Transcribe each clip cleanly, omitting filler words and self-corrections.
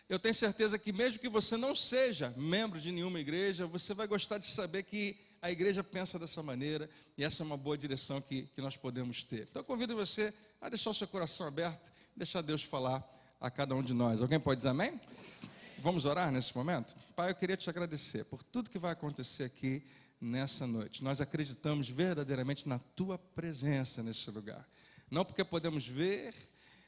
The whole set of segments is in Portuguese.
eu tenho certeza que mesmo que você não seja membro de nenhuma igreja, você vai gostar de saber que a igreja pensa dessa maneira, e essa é uma boa direção que nós podemos ter. Então eu convido você a deixar o seu coração aberto, deixar Deus falar a cada um de nós. Alguém pode dizer amém? Vamos orar nesse momento? Pai, eu queria te agradecer por tudo que vai acontecer aqui nessa noite. Nós acreditamos verdadeiramente na tua presença nesse lugar. Não porque podemos ver,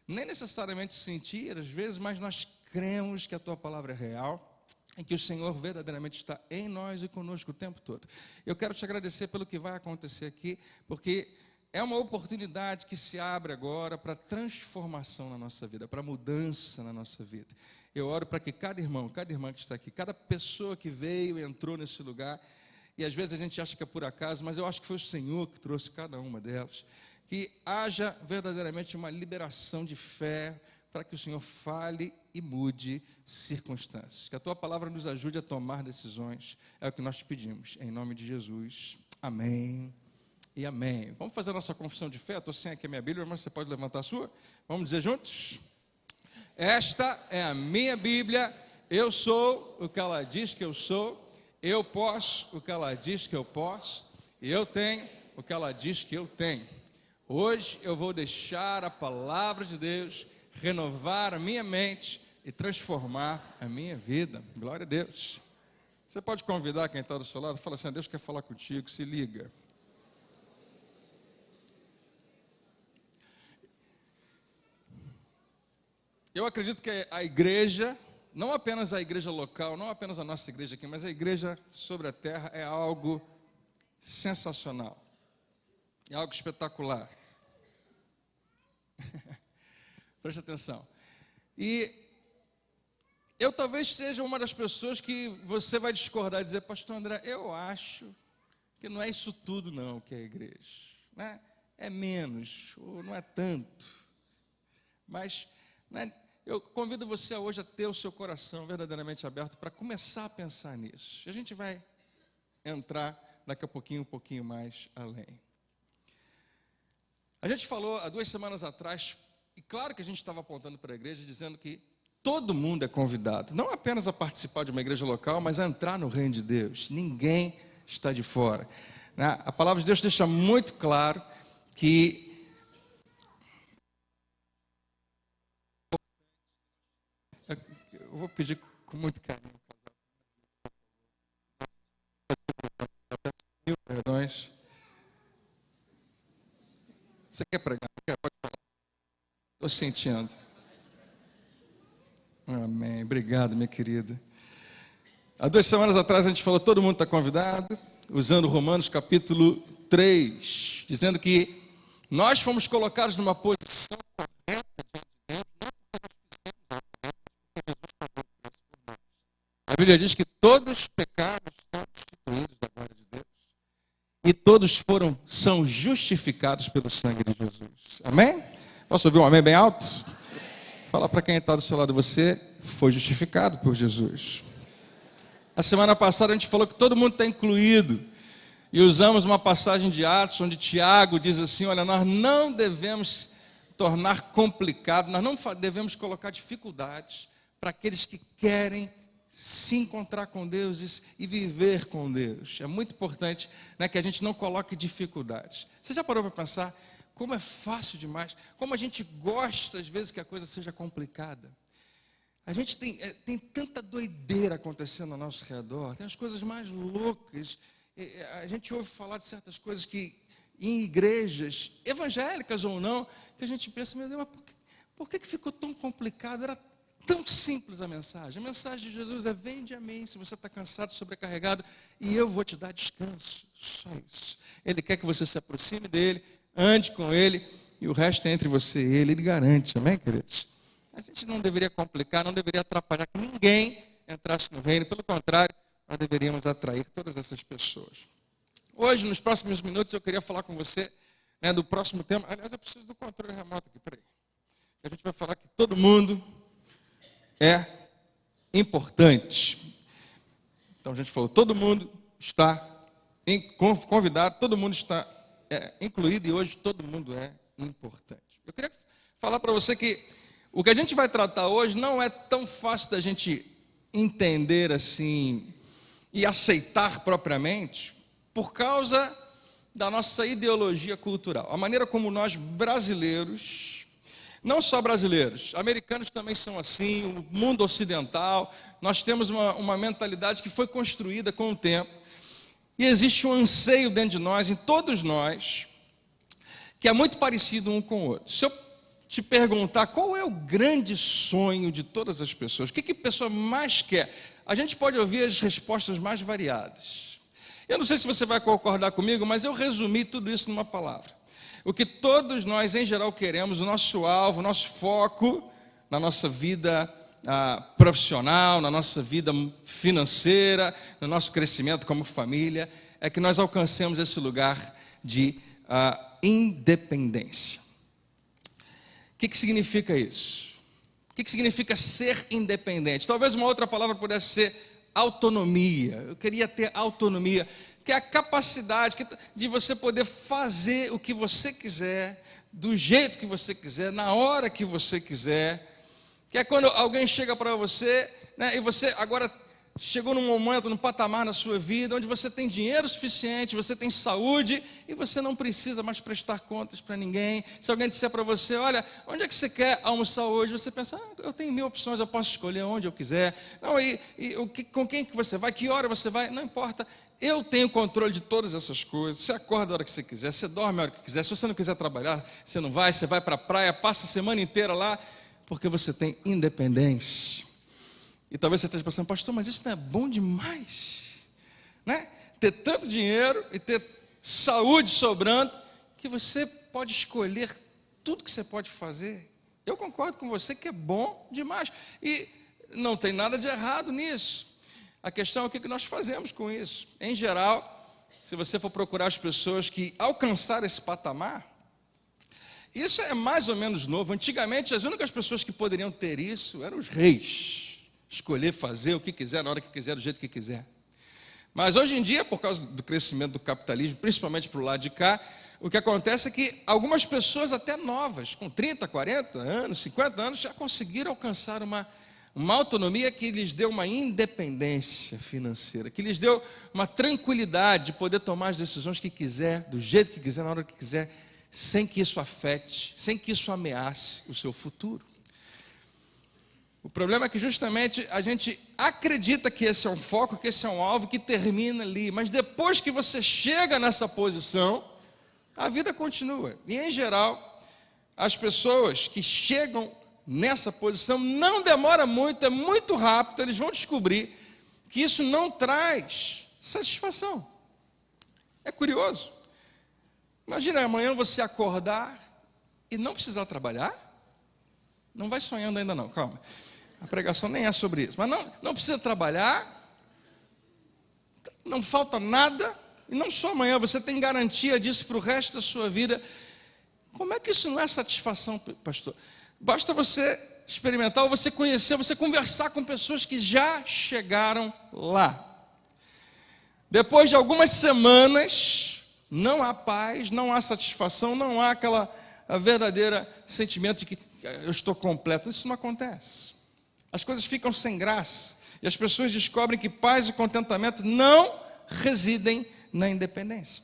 nem necessariamente sentir às vezes, mas nós cremos que a tua palavra é real e que o Senhor verdadeiramente está em nós e conosco o tempo todo. Eu quero te agradecer pelo que vai acontecer aqui, porque é uma oportunidade que se abre agora para transformação na nossa vida, para mudança na nossa vida. Eu oro para que cada irmão, cada irmã que está aqui, cada pessoa que veio e entrou nesse lugar, e às vezes a gente acha que é por acaso, mas eu acho que foi o Senhor que trouxe cada uma delas, que haja verdadeiramente uma liberação de fé, para que o Senhor fale e mude circunstâncias. Que a tua palavra nos ajude a tomar decisões. É o que nós te pedimos. Em nome de Jesus. Amém e amém. Vamos fazer a nossa confissão de fé. Eu estou sem aqui a minha Bíblia, mas você pode levantar a sua. Vamos dizer juntos? Esta é a minha Bíblia. Eu sou o que ela diz que eu sou. Eu posso o que ela diz que eu posso. E eu tenho o que ela diz que eu tenho. Hoje eu vou deixar a palavra de Deus renovar a minha mente e transformar a minha vida. Glória a Deus. Você pode convidar quem está do seu lado, fala assim: Deus quer falar contigo, se liga. Eu acredito que a igreja, não apenas a igreja local, não apenas a nossa igreja aqui, mas a igreja sobre a terra é algo sensacional, é algo espetacular. Preste atenção. E eu talvez seja uma das pessoas que você vai discordar e dizer: pastor André, eu acho que não é isso tudo não que é a igreja, né? É menos, ou não é tanto. Mas, né, eu convido você hoje a ter o seu coração verdadeiramente aberto para começar a pensar nisso. E a gente vai entrar daqui a pouquinho, um pouquinho mais além. A gente falou há 2 semanas atrás, e claro que a gente estava apontando para a igreja, dizendo que todo mundo é convidado, não apenas a participar de uma igreja local, mas a entrar no reino de Deus. Ninguém está de fora, né? A palavra de Deus deixa muito claro que eu vou pedir com muito carinho, mil perdões. Você quer pregar? Pode falar. Estou sentindo. Amém. Obrigado, minha querida. Há 2 semanas atrás a gente falou: todo mundo está convidado, usando Romanos capítulo 3, dizendo que nós fomos colocados numa posição correta diante de Deus, não porque nós fizemos algo correto, porque Jesus pagou o preço por nós. A Bíblia diz que todos os pecados estão destituídos da glória de Deus e todos são justificados pelo sangue de Jesus. Amém? Posso ouvir um amém bem alto? Fala para quem está do seu lado: você foi justificado por Jesus. A semana passada a gente falou que todo mundo está incluído. E usamos uma passagem de Atos, onde Tiago diz assim: olha, nós não devemos tornar complicado, nós não devemos colocar dificuldades para aqueles que querem se encontrar com Deus e viver com Deus. É muito importante, né, que a gente não coloque dificuldades. Você já parou para pensar como é fácil demais, como a gente gosta às vezes que a coisa seja complicada? A gente tem tanta doideira acontecendo ao nosso redor, tem as coisas mais loucas. A gente ouve falar de certas coisas que em igrejas, evangélicas ou não, que a gente pensa: meu Deus, mas por que ficou tão complicado? Era tão simples a mensagem. A mensagem de Jesus é: vinde a mim se você está cansado, sobrecarregado, e eu vou te dar descanso. Só isso. Ele quer que você se aproxime dele, ande com ele, e o resto é entre você e ele garante. Amém, queridos? A gente não deveria complicar, não deveria atrapalhar que ninguém entrasse no reino. Pelo contrário, nós deveríamos atrair todas essas pessoas. Hoje, nos próximos minutos, eu queria falar com você, né, do próximo tema. Aliás, eu preciso do controle remoto aqui, peraí. A gente vai falar que todo mundo é importante. Então a gente falou: todo mundo está convidado, todo mundo está incluído, e hoje todo mundo é importante. Eu queria falar para você que O que a gente vai tratar hoje não é tão fácil da gente entender assim e aceitar propriamente por causa da nossa ideologia cultural. A maneira como nós brasileiros, não só brasileiros, americanos também são assim, o mundo ocidental, nós temos uma mentalidade que foi construída com o tempo e existe um anseio dentro de nós, em todos nós, que é muito parecido um com o outro. Se eu te perguntar qual é o grande sonho de todas as pessoas, o que a pessoa mais quer, a gente pode ouvir as respostas mais variadas. Eu não sei se você vai concordar comigo, mas eu resumi tudo isso numa palavra. O que todos nós, em geral, queremos, o nosso alvo, o nosso foco na nossa vida profissional, na nossa vida financeira, no nosso crescimento como família, é que nós alcancemos esse lugar de independência. O que significa isso? O que significa ser independente? Talvez uma outra palavra pudesse ser autonomia. Eu queria ter autonomia, que é a capacidade de você poder fazer o que você quiser, do jeito que você quiser, na hora que você quiser. Que é quando alguém chega para você, né, e você agora chegou num momento, num patamar na sua vida, onde você tem dinheiro suficiente, você tem saúde, e você não precisa mais prestar contas para ninguém. Se alguém disser para você, olha, onde é que você quer almoçar hoje? Você pensa, eu tenho 1000 opções, eu posso escolher onde eu quiser. Não, com quem que você vai? Que hora você vai? Não importa, eu tenho controle de todas essas coisas. Você acorda a hora que você quiser, você dorme a hora que quiser. Se você não quiser trabalhar, você não vai, você vai para a praia, passa a semana inteira lá, porque você tem independência. E talvez você esteja pensando, pastor, mas isso não é bom demais, né? Ter tanto dinheiro e ter saúde sobrando, que você pode escolher tudo que você pode fazer. Eu concordo com você que é bom demais. E não tem nada de errado nisso. A questão é o que nós fazemos com isso. Em geral, se você for procurar as pessoas que alcançaram esse patamar, isso é mais ou menos novo. Antigamente, as únicas pessoas que poderiam ter isso eram os reis. Escolher fazer o que quiser, na hora que quiser, do jeito que quiser. Mas hoje em dia, por causa do crescimento do capitalismo, principalmente para o lado de cá, o que acontece é que algumas pessoas até novas, com 30, 40 anos, 50 anos, já conseguiram alcançar uma autonomia que lhes deu uma independência financeira, que lhes deu uma tranquilidade de poder tomar as decisões que quiser, do jeito que quiser, na hora que quiser, sem que isso afete, sem que isso ameace o seu futuro. O problema é que justamente a gente acredita que esse é um foco, que esse é um alvo, que termina ali. Mas depois que você chega nessa posição, a vida continua. E em geral, as pessoas que chegam nessa posição, não demora muito, é muito rápido, eles vão descobrir que isso não traz satisfação. É curioso. Imagina amanhã você acordar e não precisar trabalhar. Não vai sonhando ainda não, calma. A pregação nem é sobre isso. Mas não precisa trabalhar, não falta nada, e não só amanhã, você tem garantia disso para o resto da sua vida. Como é que isso não é satisfação, pastor? Basta você experimentar, ou você conhecer, você conversar com pessoas que já chegaram lá. Depois de algumas semanas, não há paz, não há satisfação, não há aquela verdadeira sentimento de que eu estou completo. Isso não acontece. As coisas ficam sem graça. E as pessoas descobrem que paz e contentamento não residem na independência.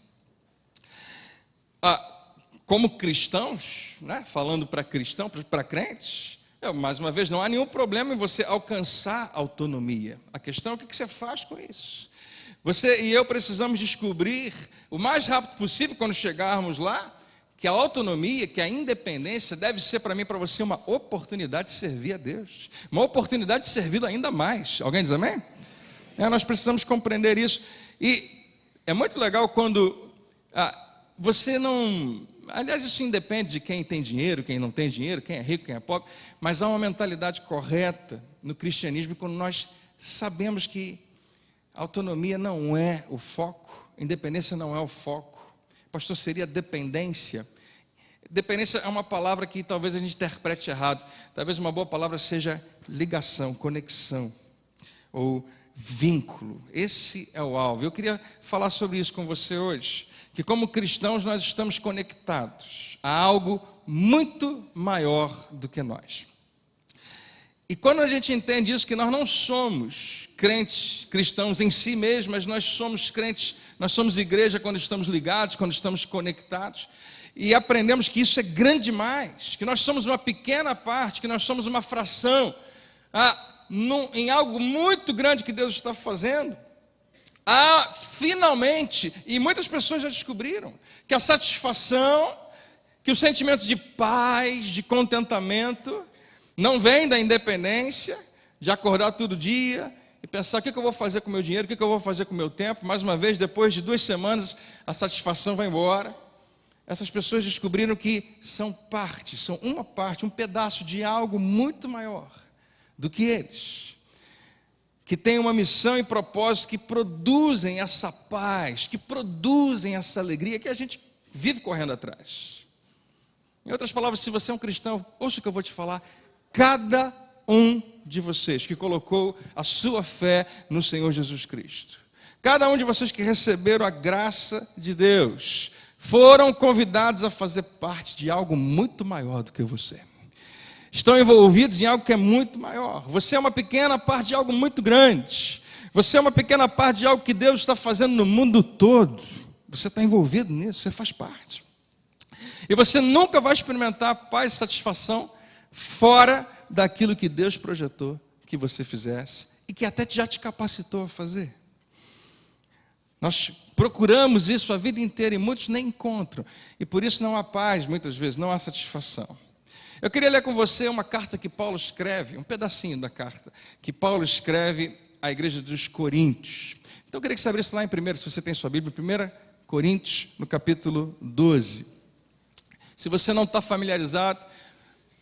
Como cristãos, né, falando para cristãos, para crentes, mais uma vez, não há nenhum problema em você alcançar autonomia. A questão é o que você faz com isso. Você e eu precisamos descobrir o mais rápido possível, quando chegarmos lá, que a autonomia, que a independência deve ser para mim e para você uma oportunidade de servir a Deus. Uma oportunidade de servi-lo ainda mais. Alguém diz amém? Nós precisamos compreender isso. E é muito legal quando você não... Aliás, isso independe de quem tem dinheiro, quem não tem dinheiro, quem é rico, quem é pobre. Mas há uma mentalidade correta no cristianismo quando nós sabemos que a autonomia não é o foco. A independência não é o foco. Pastor, seria dependência. Dependência é uma palavra que talvez a gente interprete errado. Talvez uma boa palavra seja ligação, conexão ou vínculo. Esse é o alvo. Eu queria falar sobre isso com você hoje, que como cristãos nós estamos conectados a algo muito maior do que nós. E quando a gente entende isso, que nós não somos crentes cristãos em si mesmos, mas nós somos crentes, nós somos igreja quando estamos ligados, quando estamos conectados, e aprendemos que isso é grande demais, que nós somos uma pequena parte, que nós somos uma fração, em algo muito grande que Deus está fazendo. Finalmente, e muitas pessoas já descobriram, que a satisfação, que o sentimento de paz, de contentamento, não vem da independência, de acordar todo dia e pensar: o que eu vou fazer com o meu dinheiro, o que eu vou fazer com o meu tempo. Mais uma vez, depois de 2 semanas, a satisfação vai embora. Essas pessoas descobriram que são uma parte, um pedaço de algo muito maior do que eles, que tem uma missão e propósito, que produzem essa paz, que produzem essa alegria que a gente vive correndo atrás. Em outras palavras, se você é um cristão, ouça o que eu vou te falar: cada um de vocês que colocou a sua fé no Senhor Jesus Cristo, cada um de vocês que receberam a graça de Deus, foram convidados a fazer parte de algo muito maior do que você. Estão envolvidos em algo que é muito maior. Você é uma pequena parte de algo muito grande. Você é uma pequena parte de algo que Deus está fazendo no mundo todo. Você está envolvido nisso, você faz parte. E você nunca vai experimentar paz e satisfação fora daquilo que Deus projetou que você fizesse e que até já te capacitou a fazer. Nós procuramos isso a vida inteira e muitos nem encontram. E por isso não há paz, muitas vezes, não há satisfação. Eu queria ler com você uma carta que Paulo escreve, um pedacinho da carta, que Paulo escreve à igreja dos Coríntios. Então eu queria que você abrisse lá em primeiro, se você tem sua Bíblia, 1 Coríntios, no capítulo 12. Se você não está familiarizado,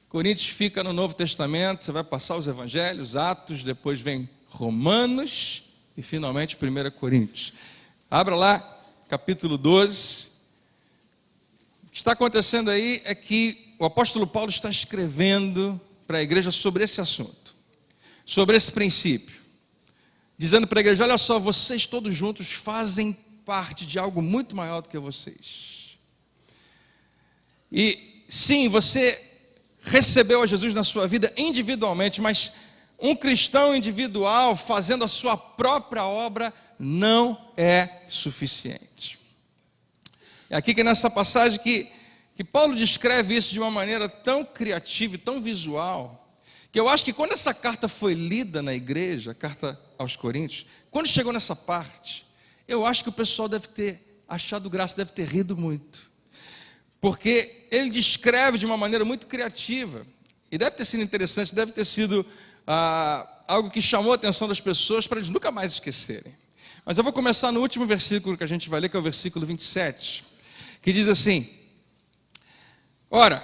Coríntios fica no Novo Testamento, você vai passar os Evangelhos, Atos, depois vem Romanos e finalmente 1 Coríntios. Abra lá, capítulo 12. O que está acontecendo aí é que o apóstolo Paulo está escrevendo para a igreja sobre esse assunto, sobre esse princípio, dizendo para a igreja: olha só, vocês todos juntos fazem parte de algo muito maior do que vocês. E sim, você recebeu a Jesus na sua vida individualmente, mas um cristão individual fazendo a sua própria obra não é suficiente. É aqui que nessa passagem que Paulo descreve isso de uma maneira tão criativa e tão visual, que eu acho que quando essa carta foi lida na igreja, a carta aos Coríntios, quando chegou nessa parte, eu acho que o pessoal deve ter achado graça, deve ter rido muito, porque ele descreve de uma maneira muito criativa, e deve ter sido interessante, deve ter sido algo que chamou a atenção das pessoas para eles nunca mais esquecerem. Mas eu vou começar no último versículo que a gente vai ler, que é o versículo 27, que diz assim: ora,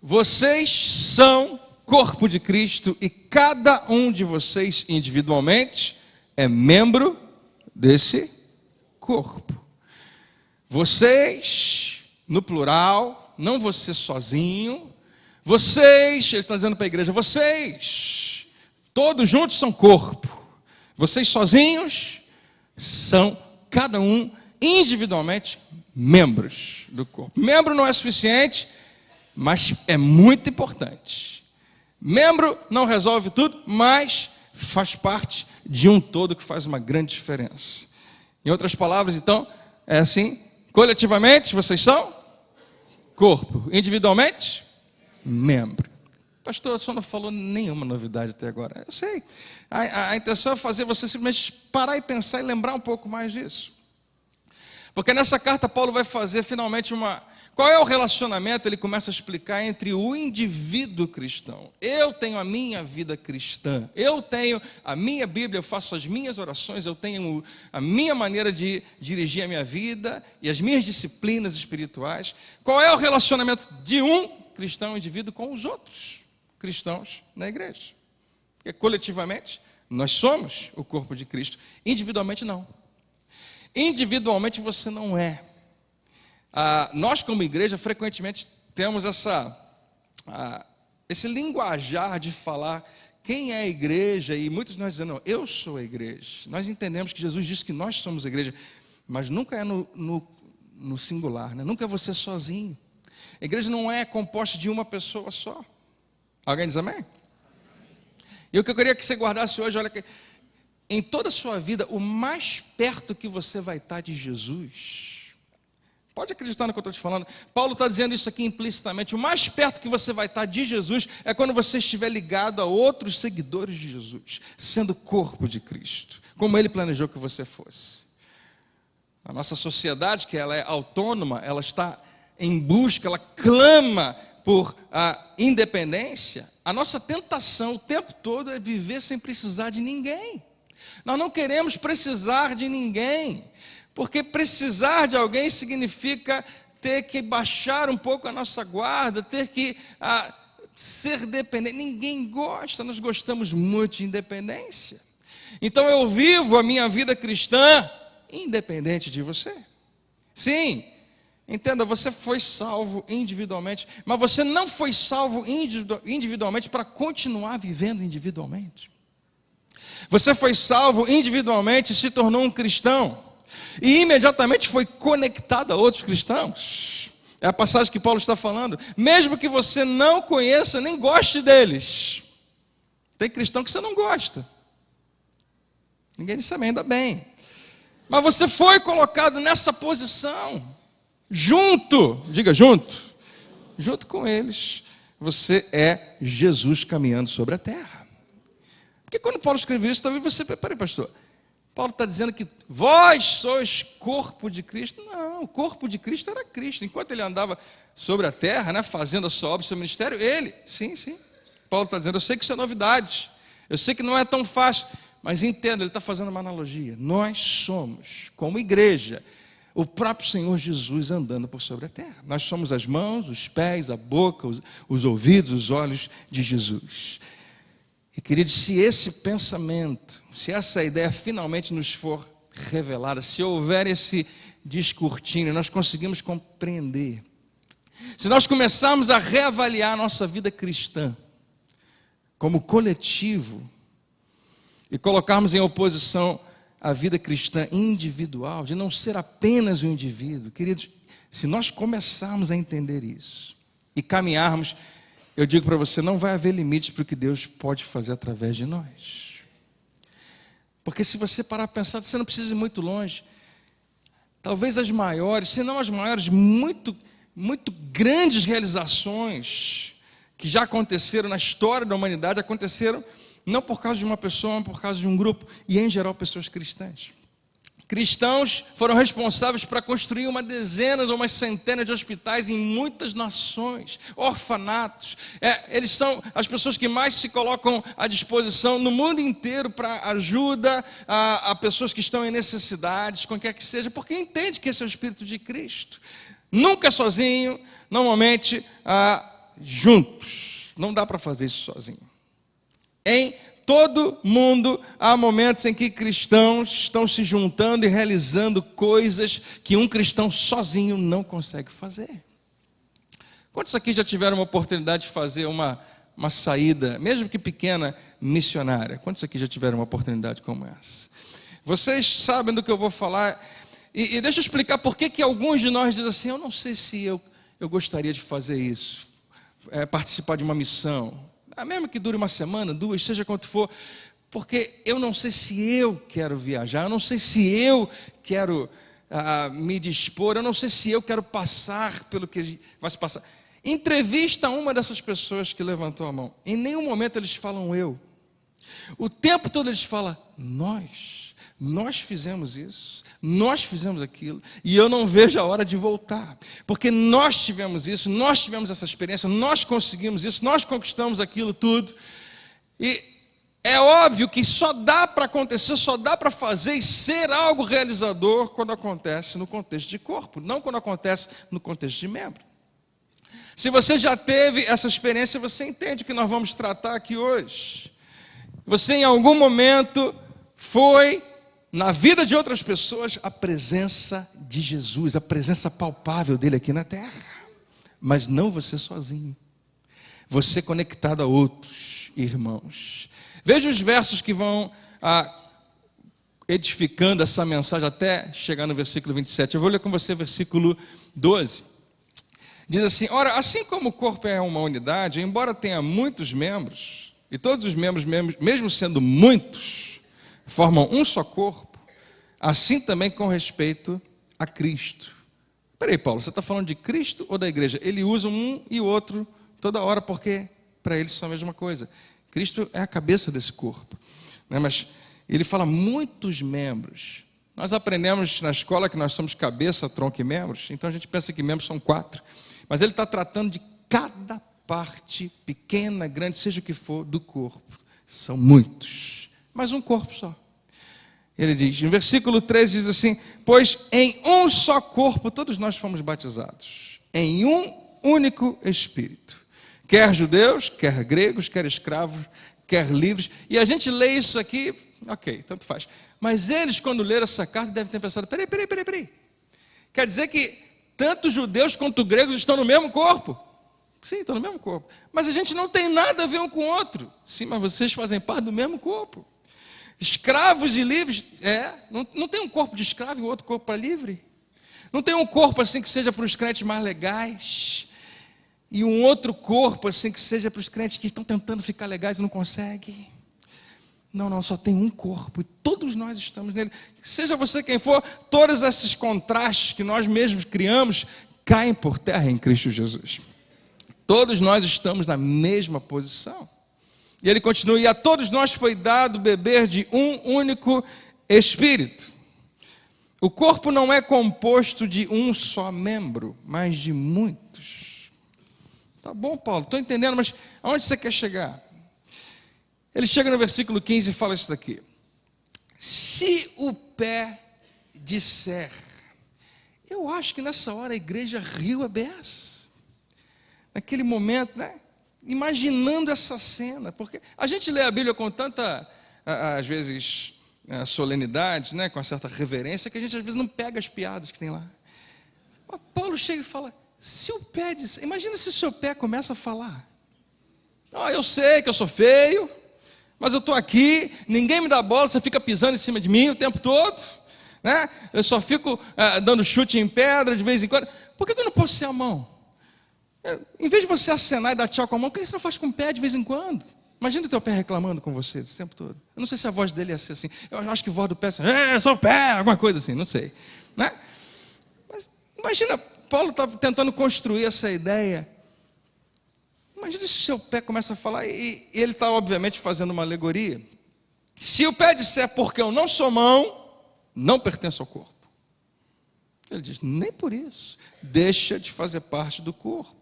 vocês são corpo de Cristo e cada um de vocês individualmente é membro desse corpo. Vocês, no plural, não você sozinho, vocês, ele está dizendo para a igreja, vocês, todos juntos são corpo. Vocês sozinhos são, cada um individualmente, membros do corpo. Membro não é suficiente, mas é muito importante. Membro não resolve tudo, mas faz parte de um todo que faz uma grande diferença. Em outras palavras, então, é assim: coletivamente vocês são corpo, individualmente, membro. Pastor, o senhor não falou nenhuma novidade até agora. Eu sei. A intenção é fazer você simplesmente parar e pensar e lembrar um pouco mais disso. Porque nessa carta Paulo vai fazer finalmente qual é o relacionamento, ele começa a explicar, entre o indivíduo cristão. Eu tenho a minha vida cristã, eu tenho a minha Bíblia, eu faço as minhas orações, eu tenho a minha maneira de dirigir a minha vida e as minhas disciplinas espirituais. Qual é o relacionamento de um cristão indivíduo com os outros cristãos na igreja? Porque coletivamente nós somos o corpo de Cristo, individualmente não. Individualmente você não é. Nós como igreja frequentemente temos esse linguajar de falar quem é a igreja, e muitos de nós dizendo: não, eu sou a igreja. Nós entendemos que Jesus disse que nós somos a igreja, mas nunca é no singular, né? Nunca é você sozinho. A igreja não é composta de uma pessoa só. Alguém diz amém? E o que eu queria que você guardasse hoje, olha que em toda a sua vida, o mais perto que você vai estar de Jesus, pode acreditar no que eu estou te falando, Paulo está dizendo isso aqui implicitamente, o mais perto que você vai estar de Jesus é quando você estiver ligado a outros seguidores de Jesus, sendo corpo de Cristo, como Ele planejou que você fosse. A nossa sociedade, que ela é autônoma, ela está em busca, ela clama por a independência. A nossa tentação o tempo todo é viver sem precisar de ninguém. Nós não queremos precisar de ninguém, porque precisar de alguém significa ter que baixar um pouco a nossa guarda, ter que ser dependente. Ninguém gosta, nós gostamos muito de independência. Então eu vivo a minha vida cristã independente de você. Sim, entenda, você foi salvo individualmente, mas você não foi salvo individualmente para continuar vivendo individualmente. Você foi salvo individualmente e se tornou um cristão, e imediatamente foi conectado a outros cristãos. É a passagem que Paulo está falando. Mesmo que você não conheça, nem goste deles. Tem cristão que você não gosta. Ninguém disse amém, ainda bem. Mas você foi colocado nessa posição, junto, diga junto com eles. Você é Jesus caminhando sobre a terra. Porque quando Paulo escreveu isso, talvez você, peraí, pastor, Paulo está dizendo que vós sois corpo de Cristo. Não, o corpo de Cristo era Cristo. Enquanto ele andava sobre a terra, né, fazendo a sua obra, o seu ministério, ele, sim. Paulo está dizendo, eu sei que isso é novidade, eu sei que não é tão fácil, mas entenda, ele está fazendo uma analogia. Nós somos, como igreja, o próprio Senhor Jesus andando por sobre a terra. Nós somos as mãos, os pés, a boca, os ouvidos, os olhos de Jesus. E queridos, se esse pensamento, se essa ideia finalmente nos for revelada, se houver esse descortínio, nós conseguimos compreender. Se nós começarmos a reavaliar a nossa vida cristã como coletivo e colocarmos em oposição a vida cristã individual, de não ser apenas um indivíduo, queridos, se nós começarmos a entender isso e caminharmos, eu digo para você, não vai haver limites para o que Deus pode fazer através de nós. Porque se você parar a pensar, você não precisa ir muito longe. Talvez as maiores, se não as maiores, muito grandes realizações que já aconteceram na história da humanidade, aconteceram não por causa de uma pessoa, mas por causa de um grupo, e em geral pessoas cristãs. Cristãos foram responsáveis para construir uma dezena ou umas centenas de hospitais em muitas nações, orfanatos. Eles são as pessoas que mais se colocam à disposição no mundo inteiro para ajuda a pessoas que estão em necessidades, qualquer que seja, porque entende que esse é o Espírito de Cristo. Nunca sozinho, normalmente juntos. Não dá para fazer isso sozinho. Em todo mundo há momentos em que cristãos estão se juntando e realizando coisas que um cristão sozinho não consegue fazer. Quantos aqui já tiveram uma oportunidade de fazer uma saída, mesmo que pequena, missionária? Quantos aqui já tiveram uma oportunidade como essa? Vocês sabem do que eu vou falar. E deixa eu explicar por que alguns de nós dizem assim, eu não sei se eu gostaria de fazer isso, participar de uma missão. Mesmo que dure uma semana, 2, seja quanto for, porque eu não sei se eu quero viajar, eu não sei se eu quero me dispor, eu não sei se eu quero passar pelo que vai se passar. Entrevista uma dessas pessoas que levantou a mão. Em nenhum momento eles falam eu. O tempo todo eles falam nós fizemos isso, nós fizemos aquilo, e eu não vejo a hora de voltar, porque nós tivemos isso, nós tivemos essa experiência, nós conseguimos isso, nós conquistamos aquilo tudo, e é óbvio que só dá para acontecer, só dá para fazer e ser algo realizador quando acontece no contexto de corpo, não quando acontece no contexto de membro. Se você já teve essa experiência, você entende o que nós vamos tratar aqui hoje. Você em algum momento foi na vida de outras pessoas a presença de Jesus, a presença palpável dele aqui na terra, mas não você sozinho, você conectado a outros irmãos. Veja os versos que vão edificando essa mensagem até chegar no versículo 27. Eu vou ler com você o versículo 12. Diz assim, ora, assim como o corpo é uma unidade, embora tenha muitos membros, e todos os membros, mesmo sendo muitos, formam um só corpo, assim também com respeito a Cristo. Peraí, Paulo, você está falando de Cristo ou da igreja? Ele usa um e o outro toda hora, porque para eles são a mesma coisa. Cristo é a cabeça desse corpo, né? Mas ele fala muitos membros. Nós aprendemos na escola que nós somos cabeça, tronco e membros, então a gente pensa que membros são 4. Mas ele está tratando de cada parte, pequena, grande, seja o que for, do corpo. São muitos, mas um corpo só. Ele diz, no versículo 13 diz assim: pois em um só corpo todos nós fomos batizados, em um único Espírito. Quer judeus, quer gregos, quer escravos, quer livres. E a gente lê isso aqui, ok, tanto faz. Mas eles, quando leram essa carta, devem ter pensado, peraí. Quer dizer que tanto judeus quanto gregos estão no mesmo corpo? Sim, estão no mesmo corpo. Mas a gente não tem nada a ver um com o outro. Sim, mas vocês fazem parte do mesmo corpo. Escravos e livres, não tem um corpo de escravo e outro corpo para livre. Não tem um corpo assim que seja para os crentes mais legais e um outro corpo assim que seja para os crentes que estão tentando ficar legais e não conseguem. Não, só tem um corpo e todos nós estamos nele. Seja você quem for, todos esses contrastes que nós mesmos criamos caem por terra em Cristo Jesus. Todos nós estamos na mesma posição. E ele continua, e a todos nós foi dado beber de um único Espírito. O corpo não é composto de um só membro, mas de muitos. Tá bom, Paulo, estou entendendo, mas aonde você quer chegar? Ele chega no versículo 15 e fala isso daqui. Se o pé disser, eu acho que nessa hora a igreja riu a beça. Naquele momento, né? Imaginando essa cena, porque a gente lê a Bíblia com tanta, às vezes, solenidade, né? Com uma certa reverência, que a gente às vezes não pega as piadas que tem lá. Mas Paulo chega e fala, se o pé disser, imagina se o seu pé começa a falar. Eu sei que eu sou feio, mas eu estou aqui, ninguém me dá bola, você fica pisando em cima de mim o tempo todo, né? Eu só fico dando chute em pedra de vez em quando. Por que eu não posso ser a mão? Em vez de você acenar e dar tchau com a mão, por que você não faz com o pé de vez em quando? Imagina o teu pé reclamando com você esse tempo todo. Eu não sei se a voz dele ia ser assim. Eu acho que a voz do pé é assim, eu sou o pé, alguma coisa assim, não sei, né? Mas imagina, Paulo está tentando construir essa ideia. Imagina se o seu pé começa a falar, e ele está obviamente fazendo uma alegoria. Se o pé disser, porque eu não sou mão, não pertenço ao corpo. Ele diz, nem por isso, deixa de fazer parte do corpo.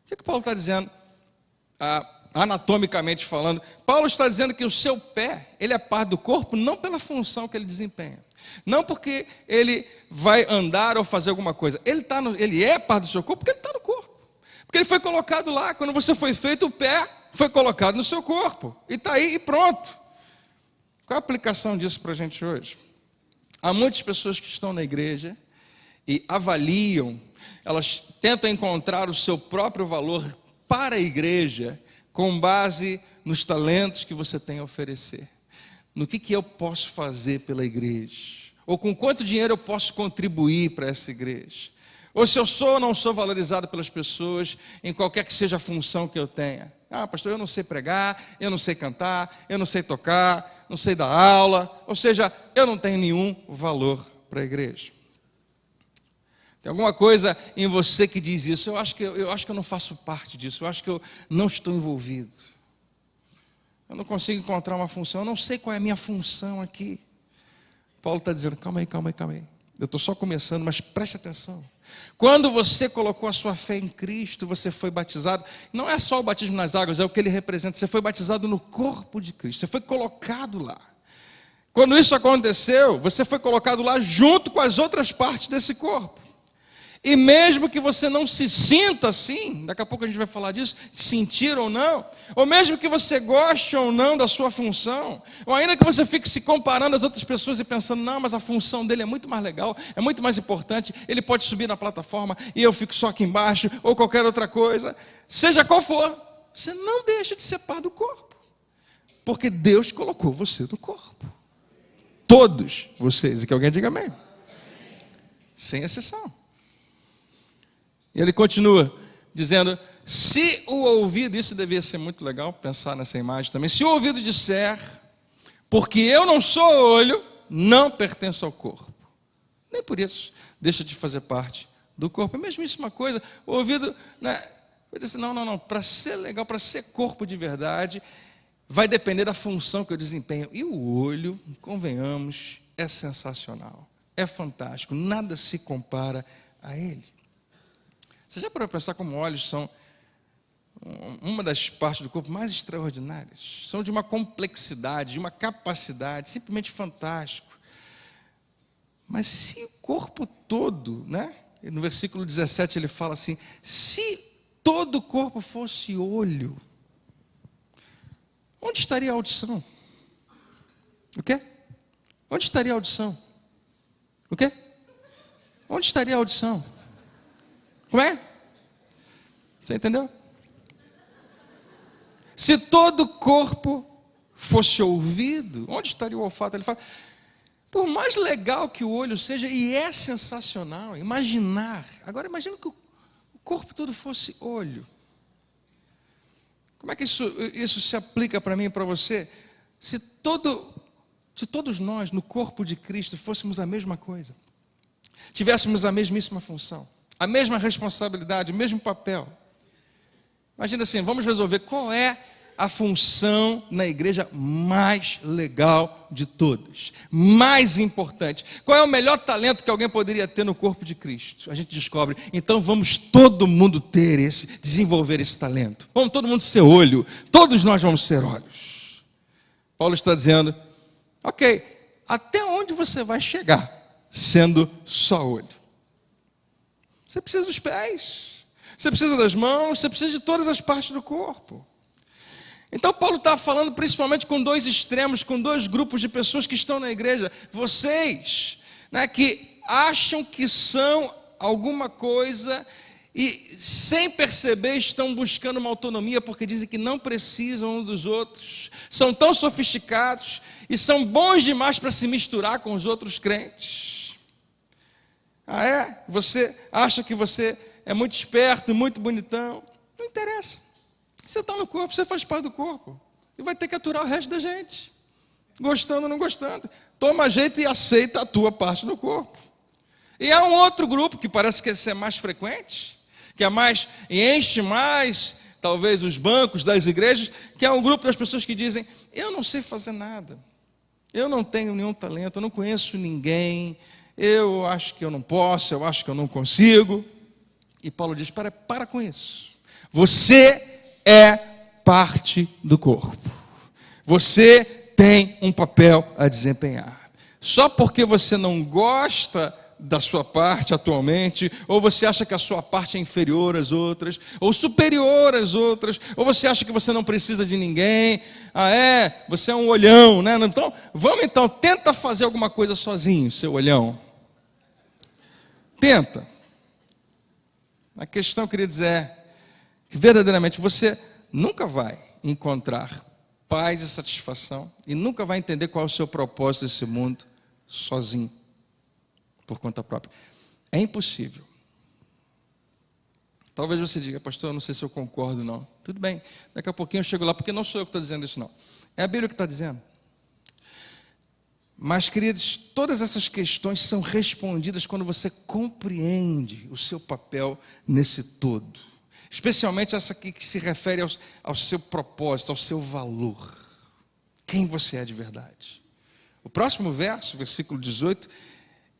O que Paulo está dizendo? Anatomicamente falando, Paulo está dizendo que o seu pé, ele é parte do corpo, não pela função que ele desempenha. Não porque ele vai andar ou fazer alguma coisa. Ele é parte do seu corpo porque ele está no corpo. Porque ele foi colocado lá, quando você foi feito, o pé foi colocado no seu corpo. E está aí e pronto. Qual a aplicação disso para a gente hoje? Há muitas pessoas que estão na igreja e avaliam, elas tentam encontrar o seu próprio valor para a igreja com base nos talentos que você tem a oferecer. No que eu posso fazer pela igreja? Ou com quanto dinheiro eu posso contribuir para essa igreja? Ou se eu sou ou não sou valorizado pelas pessoas em qualquer que seja a função que eu tenha. Pastor, eu não sei pregar, eu não sei cantar, eu não sei tocar, não sei dar aula. Ou seja, eu não tenho nenhum valor para a igreja. Tem alguma coisa em você que diz isso? Eu acho que eu não faço parte disso, eu acho que eu não estou envolvido. Eu não consigo encontrar uma função, eu não sei qual é a minha função aqui. Paulo está dizendo, calma aí. Eu estou só começando, mas preste atenção. Quando você colocou a sua fé em Cristo, você foi batizado. Não é só o batismo nas águas, é o que ele representa. Você foi batizado no corpo de Cristo, você foi colocado lá. Quando isso aconteceu, você foi colocado lá junto com as outras partes desse corpo. E mesmo que você não se sinta assim, daqui a pouco a gente vai falar disso, sentir ou não, ou mesmo que você goste ou não da sua função, ou ainda que você fique se comparando às outras pessoas e pensando, não, mas a função dele é muito mais legal, é muito mais importante, ele pode subir na plataforma e eu fico só aqui embaixo, ou qualquer outra coisa, seja qual for, você não deixa de ser parte do corpo, porque Deus colocou você no corpo. Todos vocês, e que alguém diga amém. Sem exceção. E ele continua dizendo, se o ouvido, isso devia ser muito legal pensar nessa imagem também, se o ouvido disser, porque eu não sou olho, não pertenço ao corpo, nem por isso deixa de fazer parte do corpo. É mesmo isso uma coisa, o ouvido, né, vai dizer assim, não, para ser legal, para ser corpo de verdade, vai depender da função que eu desempenho. E o olho, convenhamos, é sensacional, é fantástico, nada se compara a ele. Você já parou para pensar como olhos são uma das partes do corpo mais extraordinárias? São de uma complexidade, de uma capacidade, simplesmente fantástico. Mas se o corpo todo, né? No versículo 17 ele fala assim, se todo o corpo fosse olho, onde estaria a audição? O quê? Onde estaria a audição? O quê? Onde estaria a audição? Como é? Você entendeu? Se todo o corpo fosse ouvido, onde estaria o olfato? Ele fala, por mais legal que o olho seja, e é sensacional, imaginar. Agora imagina que o corpo todo fosse olho. Como é que isso se aplica para mim e para você? Se todos nós, no corpo de Cristo, fôssemos a mesma coisa, tivéssemos a mesmíssima função, a mesma responsabilidade, o mesmo papel. Imagina assim, vamos resolver qual é a função na igreja mais legal de todas, mais importante. Qual é o melhor talento que alguém poderia ter no corpo de Cristo? A gente descobre, então vamos todo mundo desenvolver esse talento. Vamos todo mundo ser olho, todos nós vamos ser olhos. Paulo está dizendo, ok, até onde você vai chegar sendo só olho? Você precisa dos pés, você precisa das mãos, você precisa de todas as partes do corpo. Então Paulo está falando principalmente com dois extremos, com dois grupos de pessoas que estão na igreja. Vocês, né, que acham que são alguma coisa e sem perceber estão buscando uma autonomia porque dizem que não precisam uns dos outros. São tão sofisticados e são bons demais para se misturar com os outros crentes. Ah é? Você acha que você é muito esperto, muito bonitão? Não interessa. Você está no corpo, você faz parte do corpo. E vai ter que aturar o resto da gente. Gostando ou não gostando. Toma jeito e aceita a tua parte do corpo. E há um outro grupo que parece que é mais frequente, que é mais, e enche mais, talvez, os bancos das igrejas, que é um grupo das pessoas que dizem, eu não sei fazer nada. Eu não tenho nenhum talento, eu não conheço ninguém, eu acho que eu não posso, eu acho que eu não consigo. E Paulo diz, para com isso. Você é parte do corpo. Você tem um papel a desempenhar. Só porque você não gosta da sua parte atualmente, ou você acha que a sua parte é inferior às outras, ou superior às outras, ou você acha que você não precisa de ninguém, você é um olhão, né? Então, tenta fazer alguma coisa sozinho, seu olhão. Tenta. A questão, queridos, é que verdadeiramente você nunca vai encontrar paz e satisfação e nunca vai entender qual é o seu propósito nesse mundo sozinho, por conta própria. É impossível. Talvez você diga, pastor, eu não sei se eu concordo não. Tudo bem, daqui a pouquinho eu chego lá, porque não sou eu que estou dizendo isso não. É a Bíblia que está dizendo. Mas, queridos, todas essas questões são respondidas quando você compreende o seu papel nesse todo. Especialmente essa aqui que se refere ao seu propósito, ao seu valor. Quem você é de verdade. O próximo verso, versículo 18,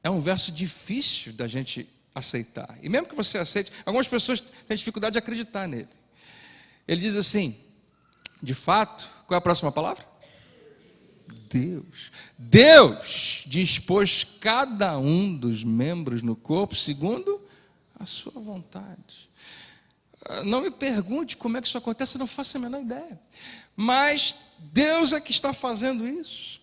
é um verso difícil da gente aceitar. E mesmo que você aceite, algumas pessoas têm dificuldade de acreditar nele. Ele diz assim, de fato, qual é a próxima palavra? Deus dispôs cada um dos membros no corpo segundo a sua vontade. Não me pergunte como é que isso acontece, eu não faço a menor ideia. Mas Deus é que está fazendo isso.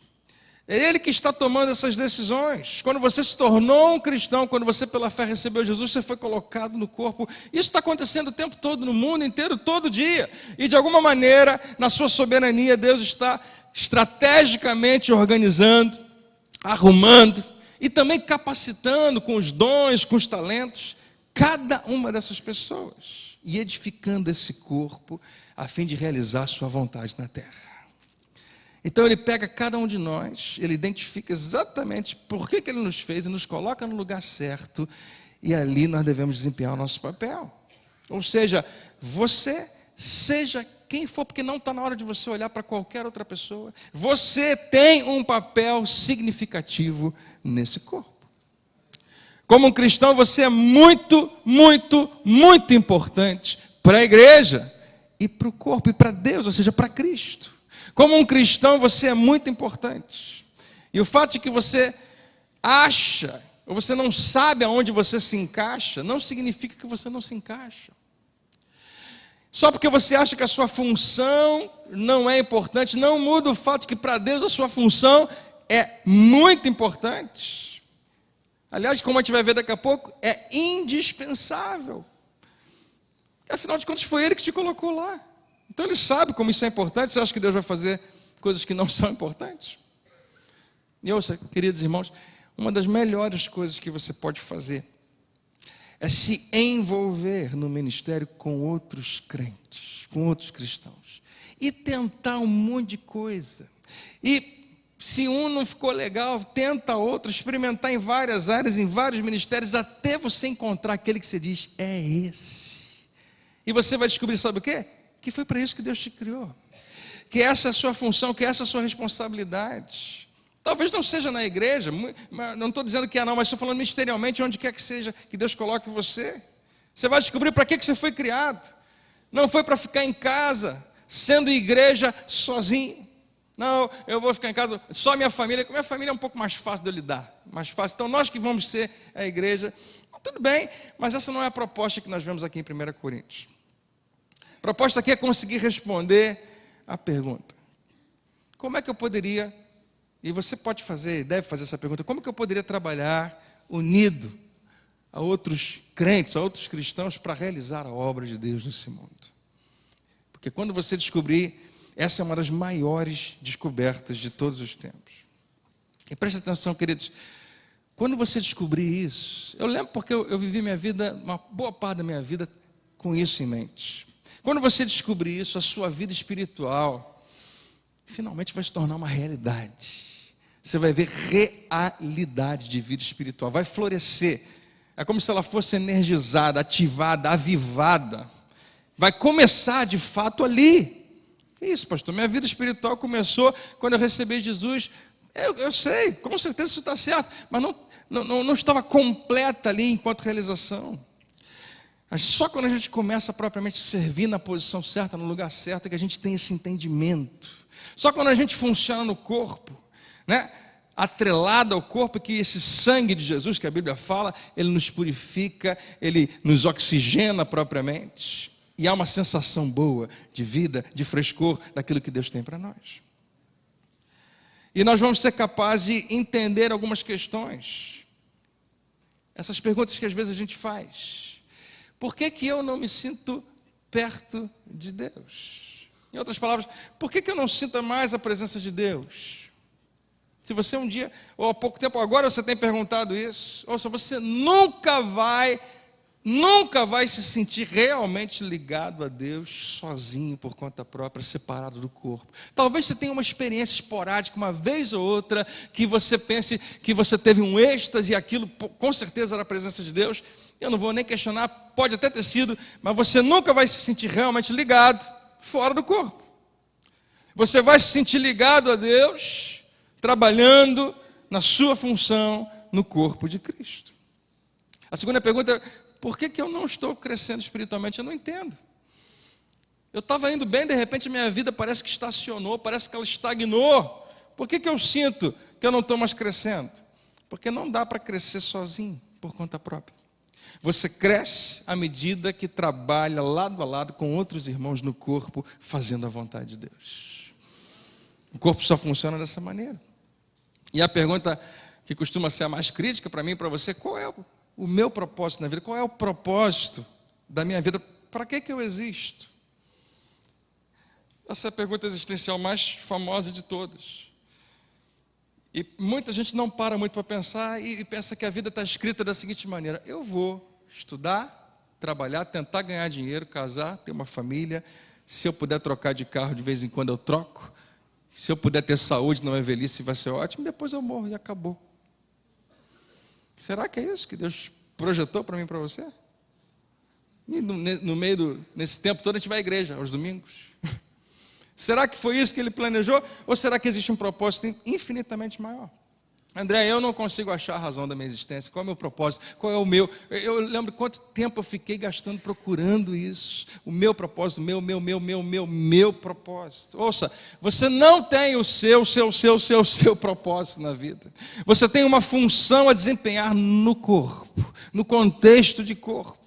É Ele que está tomando essas decisões. Quando você se tornou um cristão, quando você pela fé recebeu Jesus, você foi colocado no corpo. Isso está acontecendo o tempo todo, no mundo inteiro, todo dia. E de alguma maneira, na sua soberania, Deus está estrategicamente organizando, arrumando e também capacitando com os dons, com os talentos, cada uma dessas pessoas. e edificando esse corpo a fim de realizar a sua vontade na terra. Então ele pega cada um de nós, ele identifica exatamente por que ele nos fez e nos coloca no lugar certo, e ali nós devemos desempenhar o nosso papel. Ou seja, você seja quem for, porque não está na hora de você olhar para qualquer outra pessoa. Você tem um papel significativo nesse corpo. Como um cristão, você é muito, muito, muito importante para a igreja e para o corpo, e para Deus, ou seja, para Cristo. Como um cristão, você é muito importante. E o fato de que você acha, ou você não sabe aonde você se encaixa, não significa que você não se encaixa. Só porque você acha que a sua função não é importante, não muda o fato de que para Deus a sua função é muito importante. Aliás, como a gente vai ver daqui a pouco, é indispensável. Afinal de contas, foi Ele que te colocou lá. Então Ele sabe como isso é importante. Você acha que Deus vai fazer coisas que não são importantes? E ouça, queridos irmãos, uma das melhores coisas que você pode fazer é se envolver no ministério com outros crentes, com outros cristãos, e tentar um monte de coisa. E se um não ficou legal, tenta outro, experimentar em várias áreas, em vários ministérios, até você encontrar aquele que você diz, é esse. E você vai descobrir, sabe o quê? Que foi para isso que Deus te criou. Que essa é a sua função, que essa é a sua responsabilidade. Talvez não seja na igreja, não estou dizendo que é não, mas estou falando ministerialmente, onde quer que seja que Deus coloque você. Você vai descobrir para que você foi criado. Não foi para ficar em casa, sendo igreja sozinho. Não, eu vou ficar em casa, só minha família é um pouco mais fácil de eu lidar, mais fácil. Então nós que vamos ser a igreja, tudo bem, mas essa não é a proposta que nós vemos aqui em 1 Coríntios. A proposta aqui é conseguir responder a pergunta: como é que eu poderia, e você pode fazer, deve fazer essa pergunta, como que eu poderia trabalhar unido a outros crentes, a outros cristãos, para realizar a obra de Deus nesse mundo? Porque quando você descobrir, essa é uma das maiores descobertas de todos os tempos. E preste atenção, queridos, quando você descobrir isso, eu lembro porque eu vivi minha vida, uma boa parte da minha vida, com isso em mente. Quando você descobrir isso, a sua vida espiritual finalmente vai se tornar uma realidade. Você vai ver realidade de vida espiritual, vai florescer. É como se ela fosse energizada, ativada, avivada. Vai começar de fato ali. Isso, pastor, minha vida espiritual começou quando eu recebi Jesus. Eu sei, com certeza isso está certo, mas não estava completa ali enquanto realização. Mas só quando a gente começa a propriamente servir na posição certa, no lugar certo, é que a gente tem esse entendimento. Só quando a gente funciona no corpo, né, atrelado ao corpo, que esse sangue de Jesus, que a Bíblia fala, ele nos purifica, ele nos oxigena propriamente. E há uma sensação boa de vida, de frescor, daquilo que Deus tem para nós. E nós vamos ser capazes de entender algumas questões. Essas perguntas que às vezes a gente faz. Por que eu não me sinto perto de Deus? Em outras palavras, por que eu não sinto mais a presença de Deus? Se você um dia, ou há pouco tempo agora, você tem perguntado isso, ou se você nunca vai se sentir realmente ligado a Deus sozinho, por conta própria, separado do corpo. Talvez você tenha uma experiência esporádica, uma vez ou outra, que você pense que você teve um êxtase e aquilo com certeza era a presença de Deus. Eu não vou nem questionar, pode até ter sido, mas você nunca vai se sentir realmente ligado fora do corpo. Você vai se sentir ligado a Deus, trabalhando na sua função no corpo de Cristo. A segunda pergunta é: por que eu não estou crescendo espiritualmente? Eu não entendo. Eu estava indo bem, de repente a minha vida parece que estacionou, parece que ela estagnou. Por que eu sinto que eu não estou mais crescendo? Porque não dá para crescer sozinho, por conta própria. Você cresce à medida que trabalha lado a lado com outros irmãos no corpo, fazendo a vontade de Deus. O corpo só funciona dessa maneira. E a pergunta que costuma ser a mais crítica para mim e para você: qual é o meu propósito na vida? Qual é o propósito da minha vida? Para que eu existo? Essa é a pergunta existencial mais famosa de todas. E muita gente não para muito para pensar e pensa que a vida está escrita da seguinte maneira: eu vou estudar, trabalhar, tentar ganhar dinheiro, casar, ter uma família. Se eu puder trocar de carro de vez em quando, eu troco. Se eu puder ter saúde na minha velhice, vai ser ótimo. Depois eu morro e acabou. Será que é isso que Deus projetou para mim e para você? E nesse tempo todo a gente vai à igreja, aos domingos. Será que foi isso que ele planejou? Ou será que existe um propósito infinitamente maior? André, eu não consigo achar a razão da minha existência. Qual é o meu propósito? Qual é o meu? Eu lembro quanto tempo eu fiquei gastando procurando isso. O meu propósito, meu propósito. Ouça, você não tem o seu propósito na vida. Você tem uma função a desempenhar no corpo, no contexto de corpo.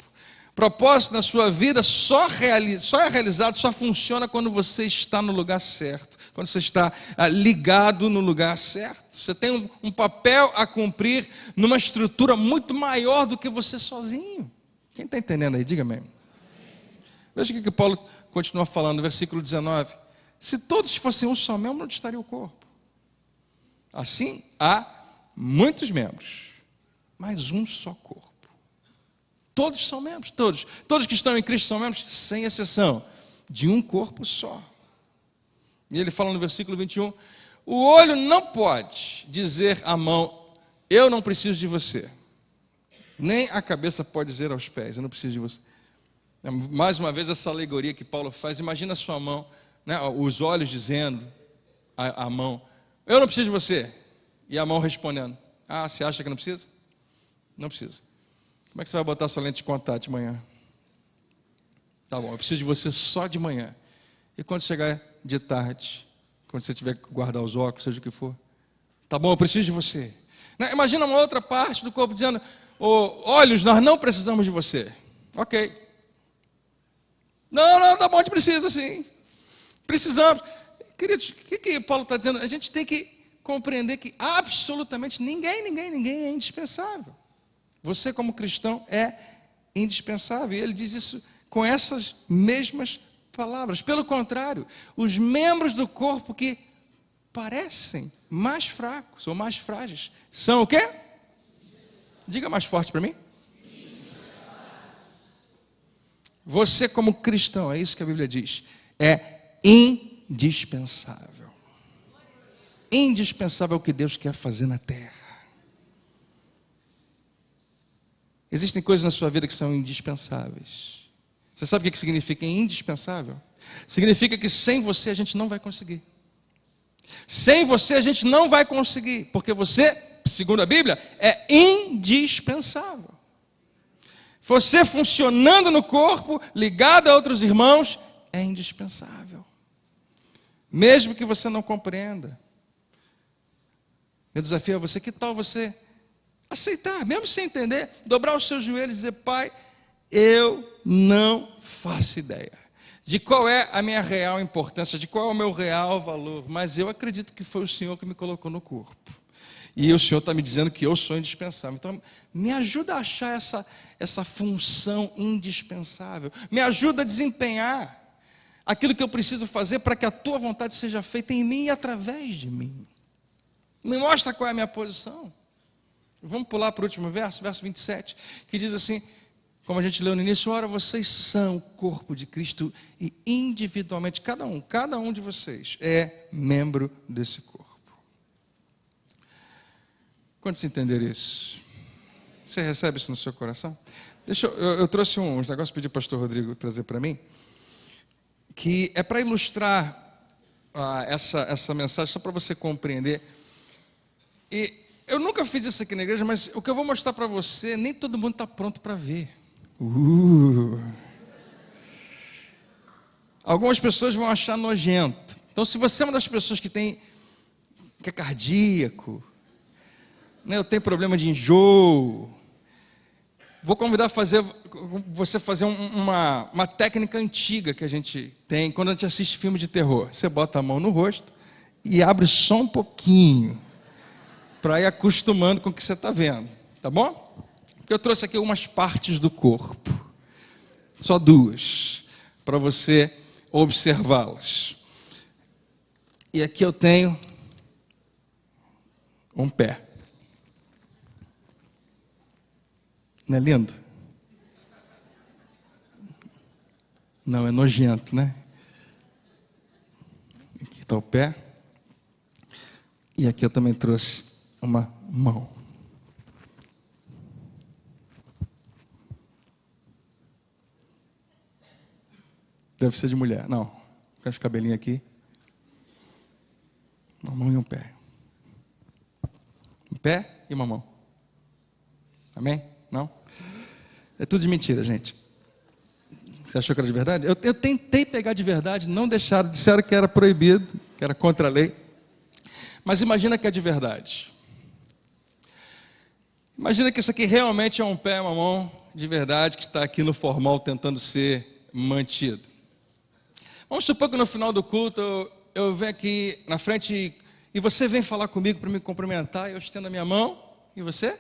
Propósito na sua vida só é realizado, só funciona quando você está no lugar certo, quando você está ligado no lugar certo. Você tem um papel a cumprir numa estrutura muito maior do que você sozinho. Quem está entendendo aí? Diga amém. Veja o que Paulo continua falando no versículo 19. Se todos fossem um só membro, onde estaria o corpo? Assim, há muitos membros, mas um só corpo. Todos são membros, todos. Todos que estão em Cristo são membros, sem exceção, de um corpo só. E ele fala no versículo 21, o olho não pode dizer à mão, eu não preciso de você. Nem a cabeça pode dizer aos pés, eu não preciso de você. Mais uma vez essa alegoria que Paulo faz, imagina a sua mão, né, os olhos dizendo à mão, eu não preciso de você. E a mão respondendo, você acha que não precisa? Não precisa. Como é que você vai botar sua lente de contato de manhã? Tá bom, eu preciso de você só de manhã. E quando chegar de tarde, quando você tiver que guardar os óculos, seja o que for, tá bom, eu preciso de você. Imagina uma outra parte do corpo dizendo, olhos, nós não precisamos de você. Ok. Não, tá bom, a gente precisa sim. Precisamos. Queridos, o que Paulo está dizendo? A gente tem que compreender que absolutamente ninguém é indispensável. Você, como cristão, é indispensável. E ele diz isso com essas mesmas palavras. Pelo contrário, os membros do corpo que parecem mais fracos ou mais frágeis são o quê? Diga mais forte para mim. Você, como cristão, é isso que a Bíblia diz, é indispensável. Indispensável o que Deus quer fazer na terra. Existem coisas na sua vida que são indispensáveis. Você sabe o que significa indispensável? Significa que sem você a gente não vai conseguir. Sem você a gente não vai conseguir, porque você, segundo a Bíblia, é indispensável. Você funcionando no corpo, ligado a outros irmãos, é indispensável. Mesmo que você não compreenda. Meu desafio a você, que tal você aceitar, mesmo sem entender, dobrar os seus joelhos e dizer, Pai, eu não faço ideia de qual é a minha real importância, de qual é o meu real valor, mas eu acredito que foi o Senhor que me colocou no corpo. E o Senhor está me dizendo que eu sou indispensável. Então, me ajuda a achar essa função indispensável. Me ajuda a desempenhar aquilo que eu preciso fazer para que a Tua vontade seja feita em mim e através de mim. Me mostra qual é a minha posição. Vamos pular para o último verso, verso 27, que diz assim, como a gente leu no início, ora, vocês são o corpo de Cristo e individualmente, cada um de vocês é membro desse corpo. Quantos entenderam isso? Você recebe isso no seu coração? Eu trouxe uns negócios, pedi para o pastor Rodrigo trazer para mim, que é para ilustrar essa mensagem, só para você compreender. E eu nunca fiz isso aqui na igreja, mas o que eu vou mostrar para você, nem todo mundo está pronto para ver. Algumas pessoas vão achar nojento. Então, se você é uma das pessoas que é cardíaco, né, eu tenho problema de enjoo, vou convidar você a fazer uma técnica antiga que a gente tem quando a gente assiste filme de terror. Você bota a mão no rosto e abre só um pouquinho, para ir acostumando com o que você está vendo, tá bom? Porque eu trouxe aqui algumas partes do corpo, só duas, para você observá-las. E aqui eu tenho um pé. Não é lindo? Não, é nojento, né? Aqui está o pé. E aqui eu também trouxe uma mão. Deve ser de mulher. Não. Com os cabelinhos aqui. Uma mão e um pé. Um pé e uma mão. Amém? Não? É tudo de mentira, gente. Você achou que era de verdade? Eu tentei pegar de verdade, não deixaram, disseram que era proibido, que era contra a lei. Mas imagina que é de verdade. Imagina que isso aqui realmente é um pé e uma mão de verdade que está aqui no formal tentando ser mantido. Vamos supor que no final do culto eu venho aqui na frente e você vem falar comigo para me cumprimentar, eu estendo a minha mão e você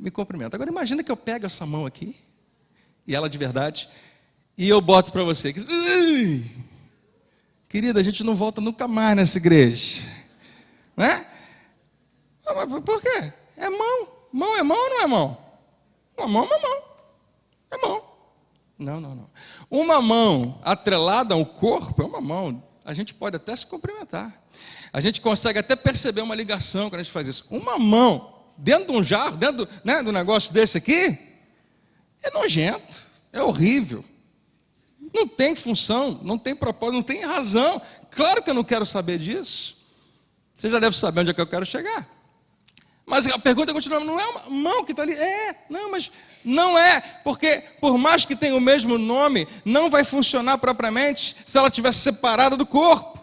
me cumprimenta. Agora imagina que eu pego essa mão aqui, e ela de verdade, e eu boto para você. Querida, a gente não volta nunca mais nessa igreja. Né? Por quê? É mão. Mão é mão ou não é mão? Uma mão é uma mão. É mão. Não. Uma mão atrelada ao corpo é uma mão. A gente pode até se cumprimentar. A gente consegue até perceber uma ligação quando a gente faz isso. Uma mão dentro de um jarro, dentro do negócio desse aqui, é nojento, é horrível. Não tem função, não tem propósito, não tem razão. Claro que eu não quero saber disso. Você já deve saber onde é que eu quero chegar. Mas a pergunta continua, não é uma mão que está ali? Mas não é, porque por mais que tenha o mesmo nome, não vai funcionar propriamente se ela estivesse separada do corpo.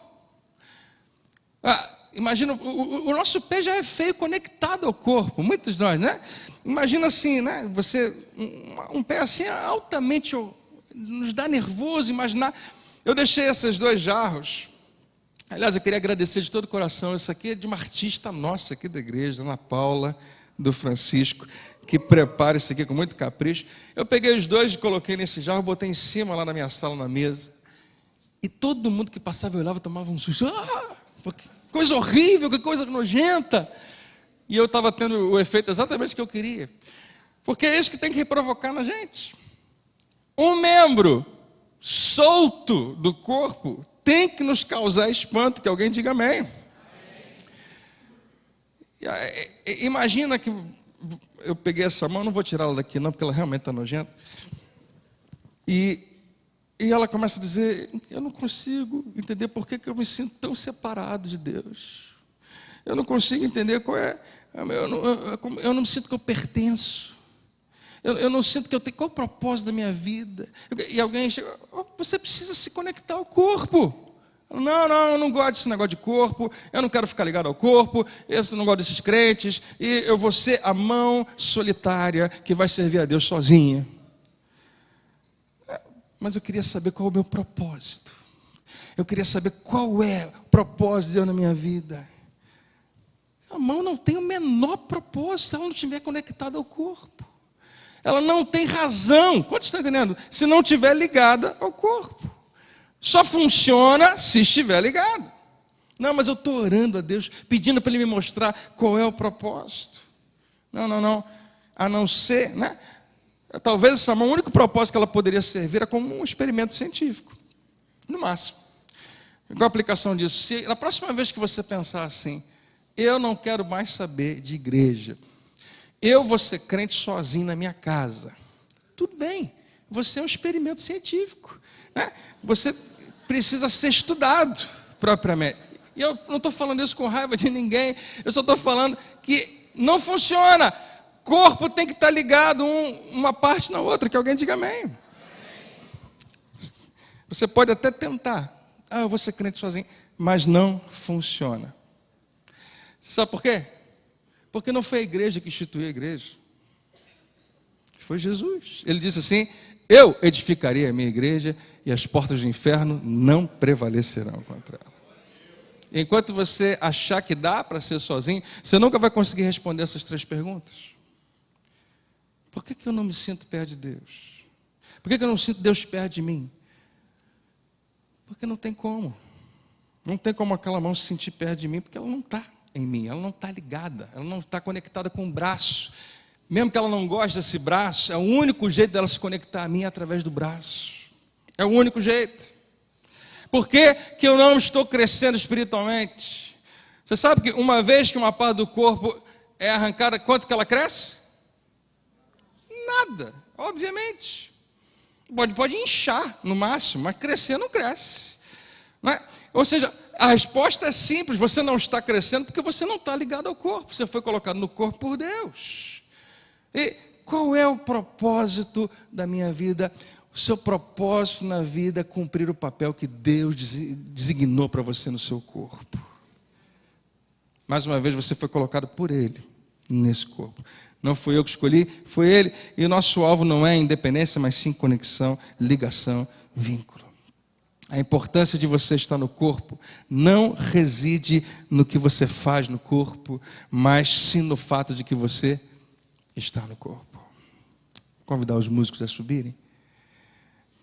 Imagina, o nosso pé já é feio conectado ao corpo, muitos de nós, né? Imagina assim, né? Você, um pé assim altamente, nos dá nervoso imaginar. Eu deixei esses 2 jarros. Aliás, eu queria agradecer de todo o coração. Isso aqui é de uma artista nossa aqui da igreja, Ana Paula, do Francisco, que prepara isso aqui com muito capricho. Eu peguei os 2 e coloquei nesse jarro, botei em cima lá na minha sala, na mesa. E todo mundo que passava e olhava tomava um susto. Que coisa horrível, que coisa nojenta. E eu estava tendo o efeito exatamente que eu queria. Porque é isso que tem que provocar na gente. Um membro solto do corpo tem que nos causar espanto, que alguém diga amém. Imagina que eu peguei essa mão, não vou tirá-la daqui não, porque ela realmente está nojenta. E ela começa a dizer, eu não consigo entender por que eu me sinto tão separado de Deus. Eu não consigo entender qual é, eu não me sinto que eu pertenço. Eu não sinto que eu tenho, qual é o propósito da minha vida? E alguém chega, você precisa se conectar ao corpo. Não, eu não gosto desse negócio de corpo, eu não quero ficar ligado ao corpo, eu não gosto desses crentes, e eu vou ser a mão solitária que vai servir a Deus sozinha. Mas eu queria saber qual é o meu propósito. Eu queria saber qual é o propósito de Deus na minha vida. A mão não tem o menor propósito se ela não estiver conectada ao corpo. Ela não tem razão, quantos estão entendendo? Se não estiver ligada ao corpo. Só funciona se estiver ligado. Não, mas eu estou orando a Deus, pedindo para Ele me mostrar qual é o propósito. Não. A não ser, né? Talvez essa mão, o único propósito que ela poderia servir é como um experimento científico. No máximo. Qual a aplicação disso? Se na próxima vez que você pensar assim, eu não quero mais saber de igreja. Eu vou ser crente sozinho na minha casa. Tudo bem, você é um experimento científico. Né? Você precisa ser estudado propriamente. E eu não estou falando isso com raiva de ninguém, eu só estou falando que não funciona. Corpo tem que estar ligado uma parte na outra, que alguém diga amém. Você pode até tentar, eu vou ser crente sozinho, mas não funciona. Sabe por quê? Porque não foi a igreja que instituiu a igreja. Foi Jesus. Ele disse assim, eu edificarei a minha igreja e as portas do inferno não prevalecerão contra ela. Enquanto você achar que dá para ser sozinho, você nunca vai conseguir responder essas 3 perguntas. Por que eu não me sinto perto de Deus? Por que eu não sinto Deus perto de mim? Porque não tem como. Não tem como aquela mão se sentir perto de mim, porque ela não está em mim, ela não está ligada, ela não está conectada com o braço. Mesmo que ela não goste desse braço, é o único jeito dela se conectar a mim através do braço. É o único jeito. Por que que eu não estou crescendo espiritualmente? Você sabe que uma vez que uma parte do corpo é arrancada, quanto que ela cresce? Nada, obviamente. Pode inchar no máximo, mas crescer não cresce. Não é? Ou seja, a resposta é simples: você não está crescendo porque você não está ligado ao corpo. Você foi colocado no corpo por Deus. E qual é o propósito da minha vida? O seu propósito na vida é cumprir o papel que Deus designou para você no seu corpo. Mais uma vez, você foi colocado por Ele nesse corpo. Não fui eu que escolhi, foi Ele. E o nosso alvo não é independência, mas sim conexão, ligação, vínculo. A importância de você estar no corpo não reside no que você faz no corpo, mas sim no fato de que você está no corpo. Vou convidar os músicos a subirem.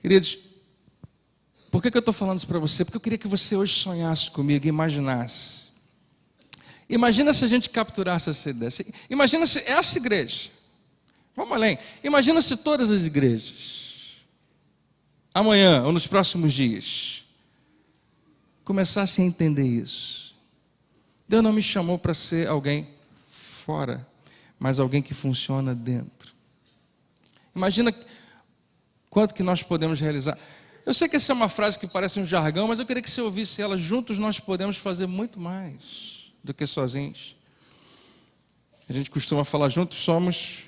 Queridos, por que eu estou falando isso para você? Porque eu queria que você hoje sonhasse comigo, imaginasse. Imagina se a gente capturasse essa ideia. Imagina se essa igreja, vamos além, imagina se todas as igrejas, amanhã ou nos próximos dias, começassem a entender isso. Deus não me chamou para ser alguém fora, mas alguém que funciona dentro. Imagina quanto que nós podemos realizar. Eu sei que essa é uma frase que parece um jargão, mas eu queria que você ouvisse ela. Juntos nós podemos fazer muito mais do que sozinhos. A gente costuma falar: juntos somos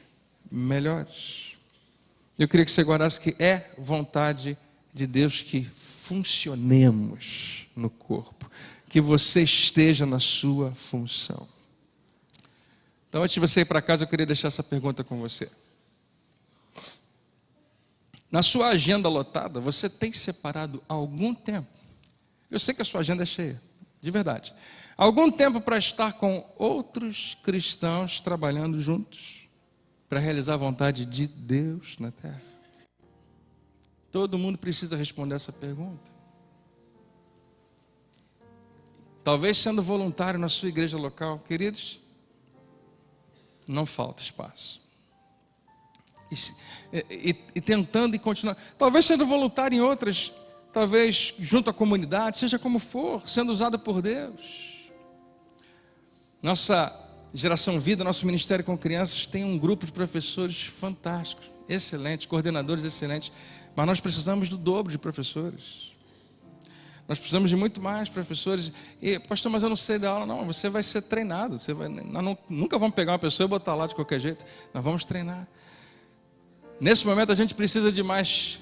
melhores. Eu queria que você guardasse que é vontade de Deus que funcionemos no corpo, que você esteja na sua função. Então, antes de você ir para casa, eu queria deixar essa pergunta com você. Na sua agenda lotada, você tem separado algum tempo? Eu sei que a sua agenda é cheia, de verdade. Algum tempo para estar com outros cristãos trabalhando juntos, para realizar a vontade de Deus na terra? Todo mundo precisa responder essa pergunta. Talvez sendo voluntário na sua igreja local, queridos, não falta espaço. E tentando e continuando, talvez sendo voluntário em outras, talvez junto à comunidade, seja como for, sendo usado por Deus. Nossa geração Vida, nosso ministério com crianças, tem um grupo de professores fantásticos, excelentes, coordenadores excelentes, mas nós precisamos do dobro de professores. Nós precisamos de muito mais professores. E, pastor, mas eu não sei dar aula. Não, você vai ser treinado. Nunca vamos pegar uma pessoa e botar lá de qualquer jeito. Nós vamos treinar. Nesse momento a gente precisa de mais,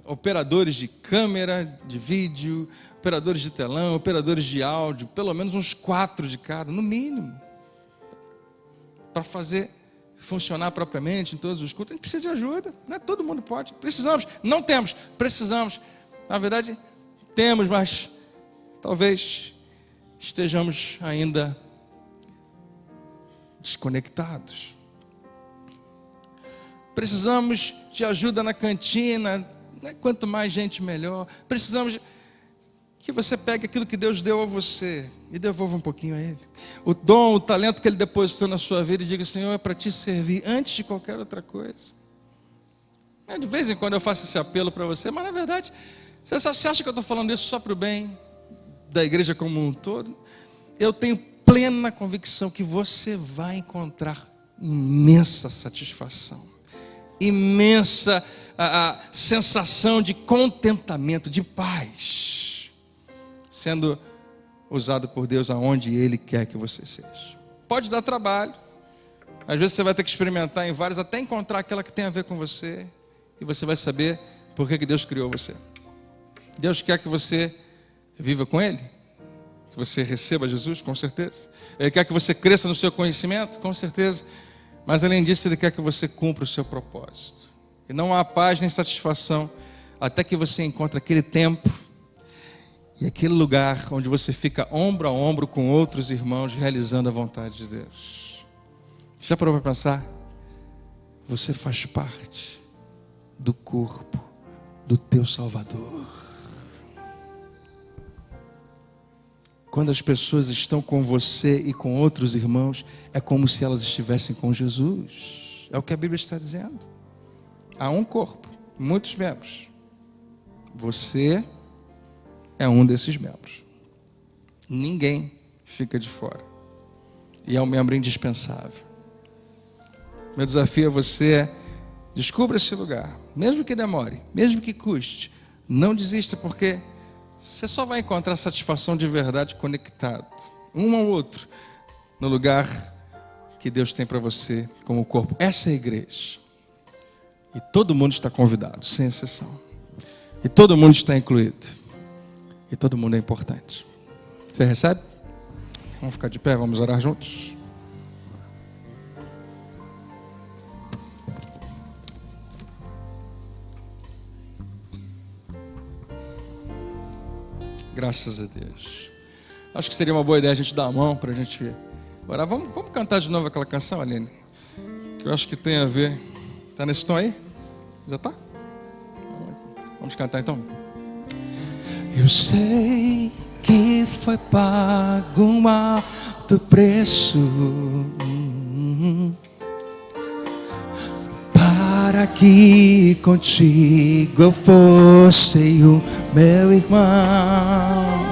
operadores de câmera, de vídeo, operadores de telão, operadores de áudio, pelo menos uns 4 de cada, no mínimo, para fazer funcionar propriamente em todos os cultos. A gente precisa de ajuda, todo mundo pode. Precisamos, não temos, precisamos. Na verdade, temos, mas talvez estejamos ainda desconectados. Precisamos de ajuda na cantina, quanto mais gente melhor. Precisamos que você pegue aquilo que Deus deu a você e devolva um pouquinho a Ele. O dom, o talento que Ele depositou na sua vida, e diga: Senhor, é para te servir antes de qualquer outra coisa. De vez em quando eu faço esse apelo para você, mas na verdade, você acha que eu estou falando isso só para o bem da igreja como um todo? Eu tenho plena convicção que você vai encontrar imensa satisfação, imensa a sensação de contentamento, de paz, sendo usado por Deus aonde Ele quer que você seja. Pode dar trabalho, às vezes você vai ter que experimentar em vários, até encontrar aquela que tem a ver com você, e você vai saber por que Deus criou você. Deus quer que você viva com Ele, que você receba Jesus, com certeza. Ele quer que você cresça no seu conhecimento, com certeza. Mas além disso, Ele quer que você cumpra o seu propósito. E não há paz nem satisfação até que você encontre aquele tempo e aquele lugar onde você fica ombro a ombro com outros irmãos realizando a vontade de Deus. Já parou para pensar? Você faz parte do corpo do teu Salvador. Quando as pessoas estão com você e com outros irmãos, é como se elas estivessem com Jesus. É o que a Bíblia está dizendo. Há um corpo, muitos membros, Você é um desses membros. Ninguém fica de fora. E é um membro indispensável. Meu desafio a você descubra esse lugar. Mesmo que demore, mesmo que custe. Não desista, porque você só vai encontrar satisfação de verdade conectado, um ao outro, no lugar que Deus tem para você como corpo. Essa é a igreja. E todo mundo está convidado, sem exceção. E todo mundo está incluído. E todo mundo é importante. Você recebe? Vamos ficar de pé, vamos orar juntos. Graças a Deus. Acho que seria uma boa ideia a gente dar a mão para a gente orar. Vamos cantar de novo aquela canção, Aline? Que eu acho que tem a ver. Está nesse tom aí? Já está? Vamos cantar então? Eu sei que foi pago um alto preço para que contigo eu fosse o meu irmão.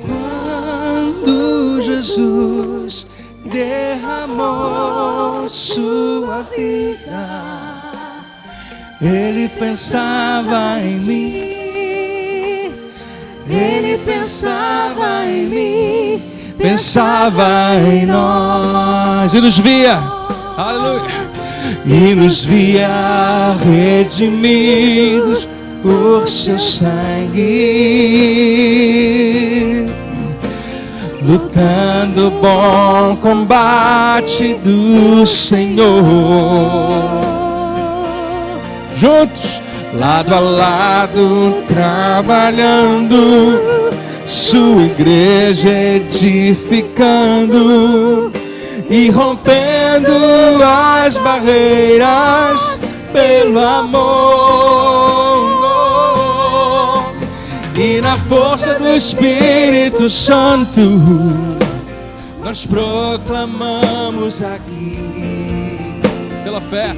Quando Jesus derramou sua vida, Ele pensava em mim. Ele pensava em mim, pensava em nós e nos via, aleluia, e nos via redimidos por seu sangue, lutando o bom combate do Senhor. Juntos, lado a lado, trabalhando, sua igreja edificando e rompendo as barreiras pelo amor. E na força do Espírito Santo, nós proclamamos aqui, Pela fé.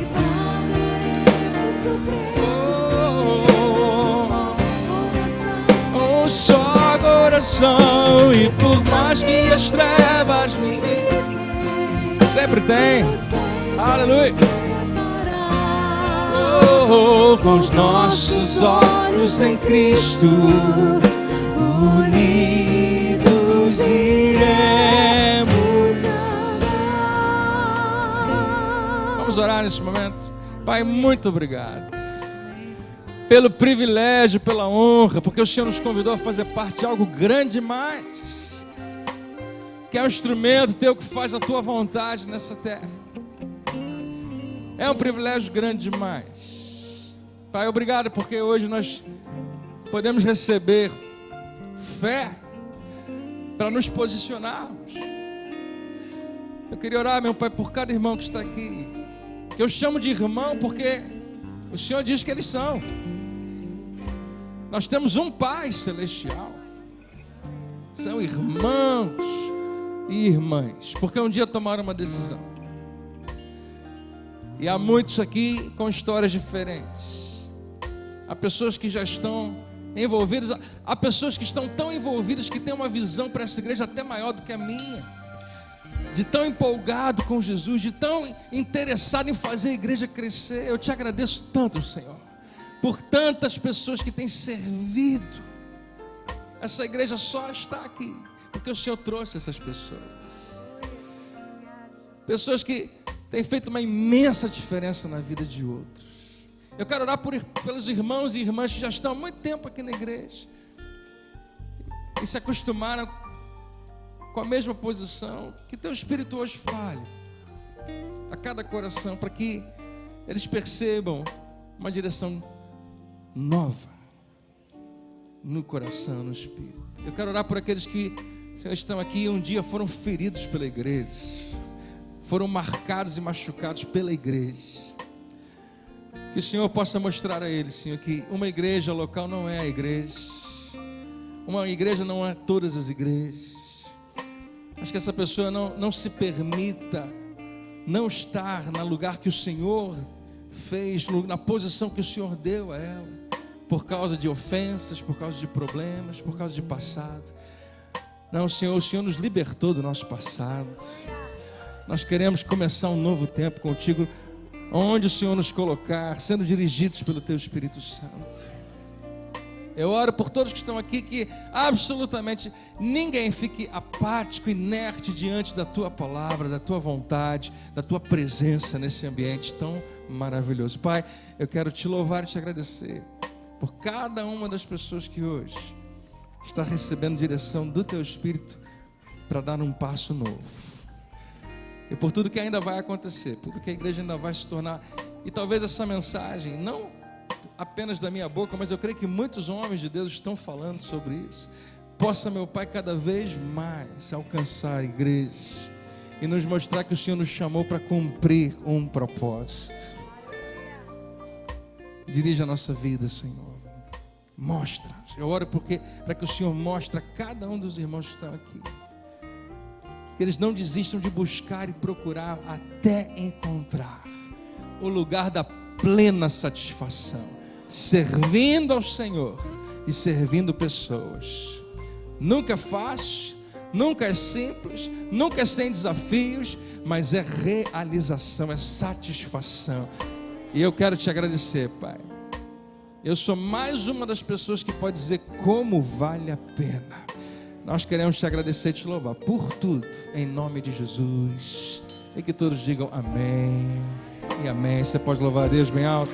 só adoração, e por mais que as trevas ninguém Sempre tem. Aleluia. com os nossos olhos em Cristo, unidos iremos. Vamos orar nesse momento. Pai, muito obrigado pelo privilégio, pela honra, porque o Senhor nos convidou a fazer parte de algo grande demais, que é um instrumento teu que faz a tua vontade nessa terra. É um privilégio grande demais. Pai, obrigado, porque hoje nós podemos receber fé para nos posicionarmos. Eu queria orar, meu Pai, por cada irmão que está aqui, que eu chamo de irmão porque o Senhor diz que eles são. Nós temos um Pai celestial. São irmãos e irmãs, porque um dia tomaram uma decisão. E há muitos aqui com histórias diferentes. Há pessoas que já estão envolvidas, há pessoas que estão tão envolvidas que têm uma visão para essa igreja até maior do que a minha, de tão empolgado com Jesus, de tão interessado em fazer a igreja crescer. Eu te agradeço tanto, Senhor, por tantas pessoas que têm servido. Essa igreja só está aqui porque o Senhor trouxe essas pessoas. Pessoas que têm feito uma imensa diferença na vida de outros. Eu quero orar pelos irmãos e irmãs que já estão há muito tempo aqui na igreja e se acostumaram com a mesma posição. Que teu Espírito hoje fale a cada coração, para que eles percebam uma direção nova no coração, no Espírito. Eu quero orar por aqueles que, Senhor, estão aqui e um dia foram feridos pela igreja, foram marcados e machucados pela igreja. Que o Senhor possa mostrar a eles, Senhor, que uma igreja local não é a igreja, uma igreja não é todas as igrejas. Acho que essa pessoa não se permita não estar no lugar que o Senhor fez na posição que o Senhor deu a ela, por causa de ofensas, por causa de problemas, por causa de passado. Não, Senhor, o Senhor nos libertou do nosso passado. Nós queremos começar um novo tempo contigo, onde o Senhor nos colocar, sendo dirigidos pelo teu Espírito Santo. Eu oro por todos que estão aqui, que absolutamente ninguém fique apático, inerte diante da tua palavra, da tua vontade, da tua presença nesse ambiente tão maravilhoso. Pai, eu quero te louvar e te agradecer por cada uma das pessoas que hoje está recebendo direção do teu Espírito para dar um passo novo. E por tudo que ainda vai acontecer, tudo que a igreja ainda vai se tornar. E talvez essa mensagem, não apenas da minha boca, mas eu creio que muitos homens de Deus estão falando sobre isso, possa, meu Pai, cada vez mais alcançar igrejas e nos mostrar que o Senhor nos chamou para cumprir um propósito. Dirige a nossa vida, Senhor. Mostra. Eu oro para que o Senhor mostre a cada um dos irmãos que estão aqui, que eles não desistam de buscar e procurar até encontrar o lugar da plena satisfação, servindo ao Senhor e servindo pessoas. Nunca é fácil, nunca é simples, nunca é sem desafios, mas é realização, é satisfação. E eu quero te agradecer, Pai. Eu sou mais uma das pessoas que pode dizer como vale a pena. Nós queremos te agradecer e te louvar por tudo, em nome de Jesus. E que todos digam amém e amém. Você pode louvar a Deus bem alto?